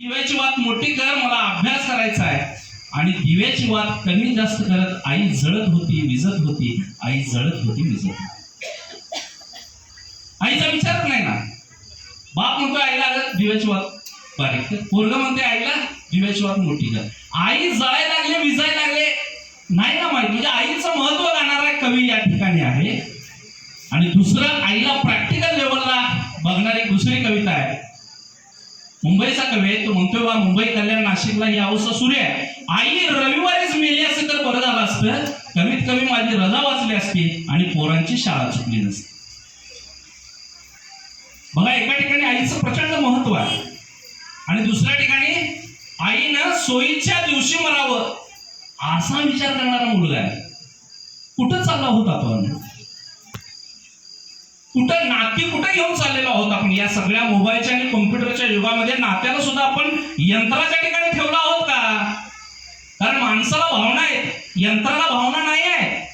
दिव्याची वात मोठी कर, मला अभ्यास करायचा आहे. आणि दिव्याची वात कमी जास्त करत आई जळत होती, विजत होती. आई जळत होती, विजत होती. आईचा विचार नाही ना. बाप म्हणतो आईला दिव्याची वात बारीक कर, पोरगा म्हणते आईला दिव्याची वात मोठी कर. आई जळायला लागले, विजायला लागले, नाही ना माहिती. म्हणजे आईचं महत्व गाणारा कवी या ठिकाणी आहे. आणि दुसरं, आईला प्रॅक्टिकल लेवलला बघणारी दुसरी कविता आहे. मुंबईचा कवी आहे, तो म्हणतोय बा मुंबई कल्याण नाशिकला ही अवस्था सुरू आहे. आई रविवारीच मेली असते तर बरं झालं असतं, कमीत कमी माझी रजा वाचली असती आणि पोरांची शाळा चुकली नसती. बघा, एका ठिकाणी आईचं प्रचंड महत्व आहे आणि दुसऱ्या ठिकाणी आईनं सोयीच्या दिवशी मरावं असा विचार करणारा मुलगा आहे. कुठं चालला होता आपण? कुठं नाती कुठं घेऊन चाललेलो आहोत आपण? या सगळ्या मोबाईलच्या आणि कॉम्प्युटरच्या युगामध्ये नात्याला सुद्धा आपण यंत्राच्या ठिकाणी ठेवला आहोत का? कारण माणसाला भावना आहेत, यंत्राला भावना नाही आहे.